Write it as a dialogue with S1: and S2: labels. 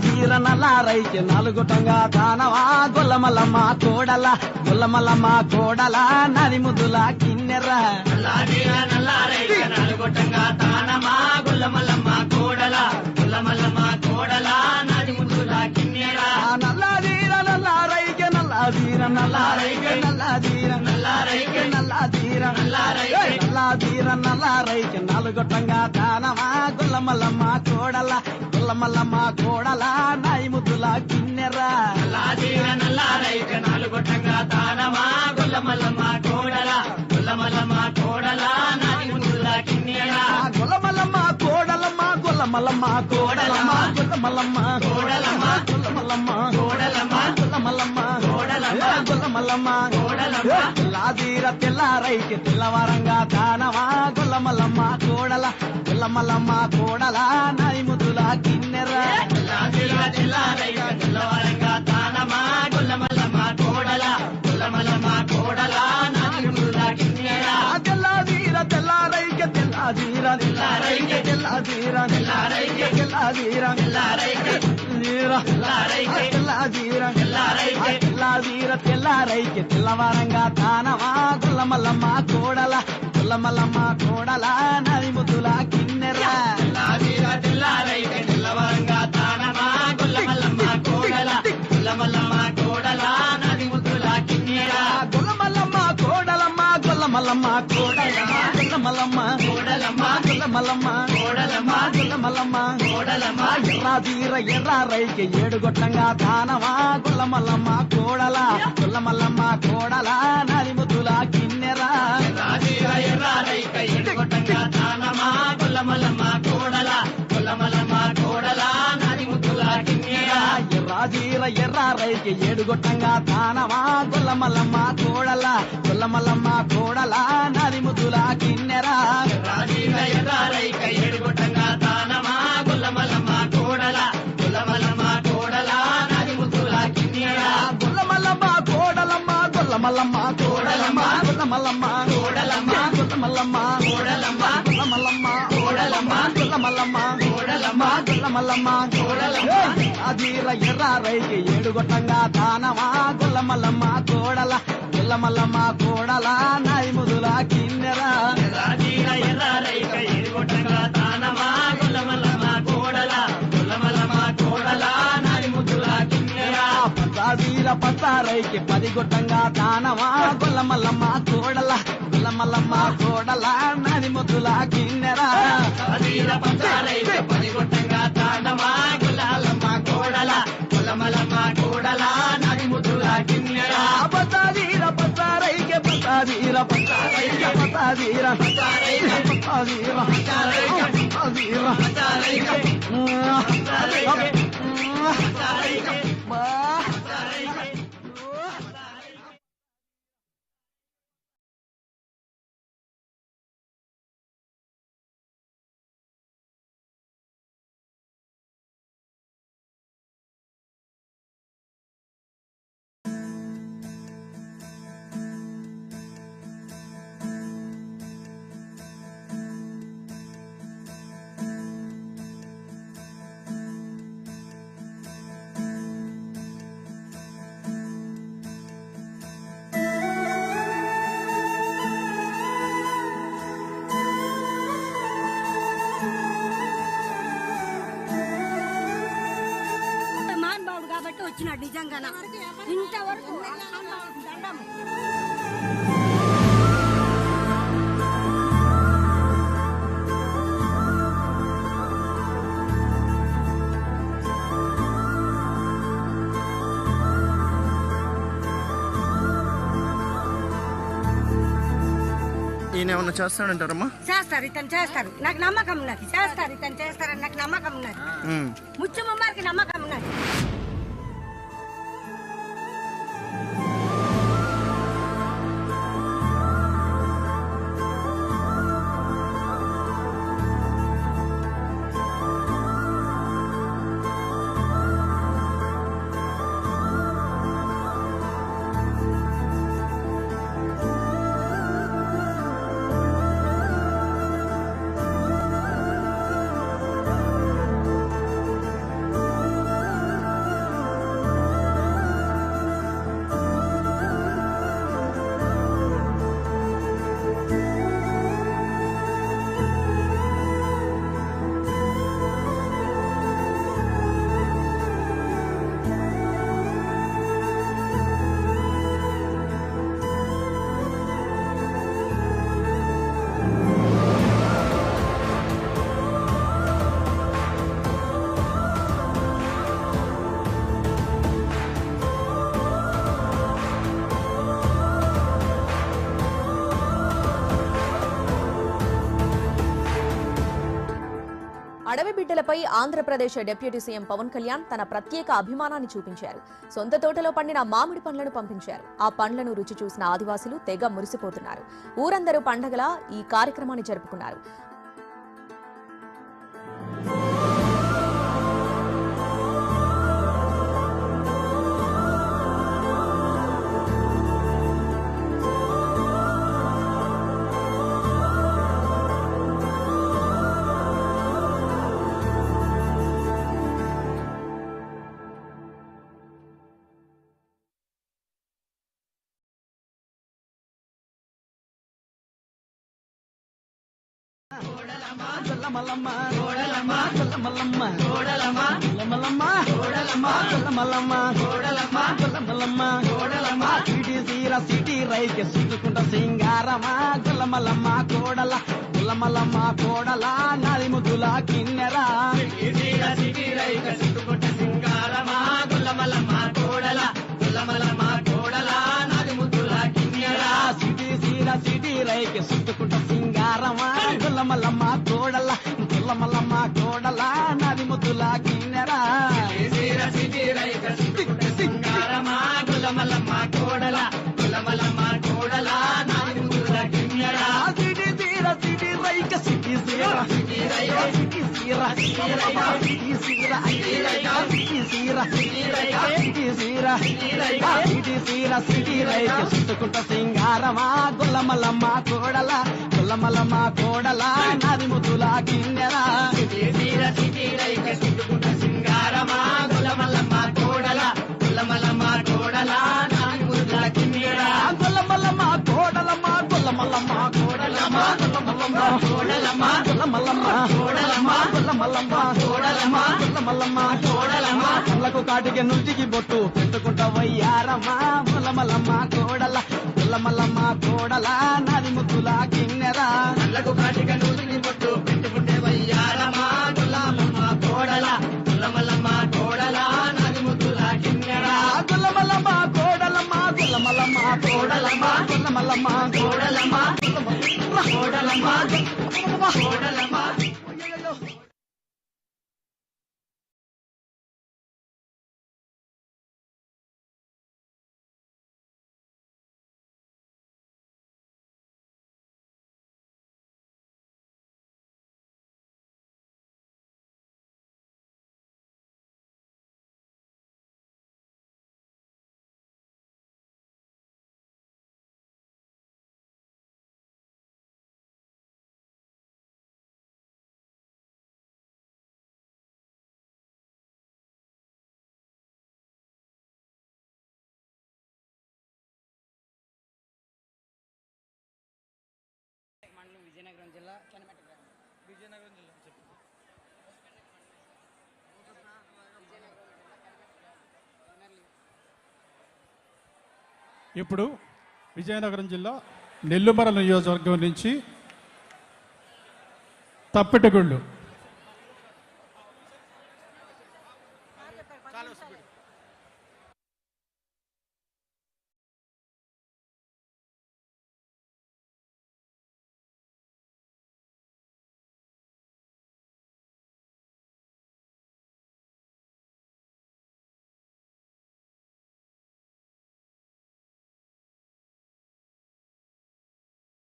S1: తీర నల్లారైకి నలుగుటంగా తానవా గొల్లమల్లమ్మ కోడల గొల్లమల్లమ్మ కోడల నది ముద్దుల కిన్నెర
S2: నల్లారైకి నలుగుటంగా తానమా గొల్లమల్లమ్మ కోడల గొల్లమల్లమ్మ కోడల నది ముద్దుల కిన్నెర
S1: నల్లాదీర నల్లారైకి నల్లాదీర నల్లారైకి నల్లాదీర నల్లారైకి నల్లాదీర నల్లాదీర నల్లారైకి నలుగుటంగా తానమా గొల్లమల్లమ్మ కోడల గొల్లమల్లమ్మ కోడల నది ముద్దుల కిన్నెర
S2: నల్లారైకి నలుగుటంగా తానమా గొల్లమల్లమ్మ కోడల గొల్లమల్లమ్మ కోడల నది ముద్దుల కిన్నెర
S1: గొల్లమల్లమ్మ కోడలమ్మ గొల్లమల్లమ్మ కోడలమ్మ గొల్లమల్లమ్మ కోడలమ్మ గొల్లమల్లమ్మ కోడలమ్మ గొల్లమల్లమ్మ కోడలమ్మ గొల్లమల్లమ్మ కోడలమ్మ తెల్లాదీర తెల్లారైకి తెల్లవారంగా తానవా గొల్లమల్లమ్మ కోడల గొల్లమల్లమ్మ కోడల నది ముద్దుల కిన్నెర
S2: తెల్లారైకి తెల్లవారంగా తానమా గొల్లమల్లమ్మ కోడల గొల్లమల్లమ్మ కోడల నది ముద్దుల కిన్నెర
S1: తెల్లాదీర తెల్లారైకి తెల్లాదీర తెల్లారైకి తెల్లాదీర తెల్లారైకి తెల్లాదీర తెల్లారైకి తెల్లాదీర తెల్లాదీర తెల్లారైకి తెల్లవారంగా తానవా గొల్లమల్లమ్మ కోడల గొల్లమల్లమ్మ కోడల నది ముద్దుల కిన్నెర
S2: తెల్లారైకి తెల్లవారంగా తానమా గొల్లమల్లమ్మ కోడల గొల్లమల్లమ్మ కోడల నది ముద్దుల కిన్నెర
S1: గొల్లమల్లమ్మ కోడలమ్మ గొల్లమల్లమ్మ కోడలమ్మ గొల్లమల్లమ్మ కోడలమ్మ గొల్లమల్లమ్మ కోడలమ్మ గొల్లమల్లమ్మ కోడలమ్మ ఎర్రాదీర ఎర్రారైకి ఏడుగొట్టంగా తానవా గొల్లమల్లమ్మ కోడల గొల్లమల్లమ్మ కోడల నది ముద్దుల కిన్నెర
S2: ఎర్రారైకి ఏడుగొట్టంగా తానమా గొల్లమల్లమ్మ కోడల గొల్లమల్లమ్మ కోడల నది ముద్దుల కిన్నెర
S1: ఎర్రాదీర ఎర్రారైకి ఏడుగొట్టంగా తానవా గొల్లమల్లమ్మ కోడల గొల్లమల్లమ్మ కోడల నది ముద్దుల కిన్నెర
S2: ఎర్రారైకి ఏడుగొట్టంగా తానమా గొల్లమల్లమ్మ కోడల గొల్లమల్లమ్మ కోడల నది ముద్దుల కిన్నెర
S1: గొల్లమల్లమ్మ కోడలమ్మ గొల్లమల్లమ్మ కోడలమ్మ గొల్లమల్లమ్మ కోడలమ్మ గొల్లమల్లమ్మ కోడలమ్మ గొల్లమల్లమ్మ కోడలమ్మ గొల్లమల్లమ్మ కోడలమ్మ గొల్లమల్లమ్మ కోడలమ్మ అదీర ఎర్రారైకి ఏడుగొట్టంగా తానవా గొల్లమల్లమ్మ కోడల గొల్లమల్లమ్మ కోడల నది ముద్దుల కిన్నెర
S2: ఎర్రారైకి ఏడుగొట్టంగా తానమా గొల్లమల్లమ్మ కోడల గొల్లమల్లమ్మ కోడల నది ముద్దుల కిన్నెర
S1: పదాదీర పతారైకి పదిగొట్టంగా తానవా గొల్లమల్లమ్మ కోడల గొల్లమల్లమ్మ కోడల నది ముద్దుల కిన్నెర
S2: పతారైకి పదిగొట్టంగా తానమా గొల్లమల్లమ్మ కోడల గొల్లమల్లమ్మ కోడల నది ముద్దుల కిన్నెర
S1: పతాదీర పతారైకి పతాదీర పతారైకి పతాదీర పతారైకి పతాదీర పతాదీర
S3: వచ్చినాడు నిజంగా ఇంతవరకు దండం
S4: ఈయన ఏమన్నా చేస్తాడంటారమ్మా?
S3: చేస్తారు, ఇతను చేస్తారు. నాకు నమ్మకం ఉన్నది. చేస్తారు, ఇతను చేస్తారని నాకు నమ్మకం ఉన్నది. ముచ్చమ్మవారికి నమ్మకం ఉన్నది.
S4: అడవి బిడ్డలపై ఆంధ్రప్రదేశ్ డిప్యూటీ సీఎం పవన్ కళ్యాణ్ తన ప్రత్యేక అభిమానాన్ని చూపించారు. సొంత తోటలో పండిన మామిడి పండ్లను పంపించారు. ఆ పండ్లను రుచి చూసిన ఆదివాసులు తెగ మురిసిపోతున్నారు. ఊరందరూ పండగలా ఈ కార్యక్రమాన్ని జరుపుకున్నారు.
S1: గొల్లమల్లమ్మ గోడలమ్మ గొల్లమల్లమ్మ గోడలమ్మ గొల్లమల్లమ్మ గోడలమ్మ గొల్లమల్లమ్మ గోడలమ్మ గొల్లమల్లమ్మ గోడలమ్మ సిటీ రైకే సుట్టుకుంట సింగారమ్మ గొల్లమల్లమ్మ కోడల గొల్లమల్లమ్మ కోడల నాది ముద్దుల కిన్నెరా
S2: సిటీ రైకే సుట్టుకుంట సింగారమ్మ గొల్లమల్లమ్మ కోడల గొల్లమల్లమ్మ కోడల నాది ముద్దుల కిన్నెరా
S1: సిటీ రైకే సుట్టుకుంట సింగారమ్మ గొల్లమల్లమ్మ కోడల గొల్లమల్లమ్మ కోడల నాది ముద్దుల కిన్నెరా
S2: సిటీ రైకే సుట్టుకుంట సింగారమ్మ గొల్లమల్లమ్మ కోడల గొల్లమల్లమ్మ కోడల నాది ముద్దుల కిన్నెరా
S1: సిటీ రైకే సిటీ సీర సిటీ రైకే సుట్టుకుంట సింగారమా గొల్లమల్లమ్మ కోడల గొల్లమల్లమ్మ కోడల నాది ముద్దుల కిన్నెరా
S2: సిటీ రైకే సుట్టుకుంట సింగారమా గొల్లమల్లమ్మ కోడల గొల్లమల్లమ్మ కోడల నాది ముద్దుల కిన్నెరా
S1: గొల్లమల్లమ్మ కోడలమ్మ గొల్లమల్లమ్మ కోడలమ్మ గొల్లమల్లమ్మ
S2: కోడలమ్మ
S1: గొల్లమల్లమ్మ కోడలమ్మ గొల్లమల్లమ్మ కోడలమ్మ గొల్లమల్లమ్మ కోడలమ్మ కళ్ళకు కాటికి నుల్చికి బొట్టు పెట్టుకుంట వయ్యారమ్మ గొల్లమల్లమ్మ కోడల గొల్లమల్లమ్మ కోడల నాది ముద్దుల కిన్నెరా
S2: కళ్ళకు కాటిక నూతిని బొట్టు పెట్టుకుంటే వయ్యారమ్మ గొల్లమల్లమ్మ కోడల గొల్లమల్లమ్మ కోడల నాది ముద్దుల కిన్నెరా
S1: గొల్లమల్లమ్మ కోడలమ్మ గొల్లమల్లమ్మ కోడలమ్మ గొల్లమల్లమ్మ
S2: కోడలమ్మ కోడలమ్మ కోడలమ్మ
S5: విజయనగరం జిల్లా చెన్నమెట్ట గ్రామం. విజయనగరం జిల్లా
S6: ఇప్పుడు విజయనగరం జిల్లా నెల్లిమర్ల నియోజకవర్గం నుంచి తప్పెటగుళ్ళు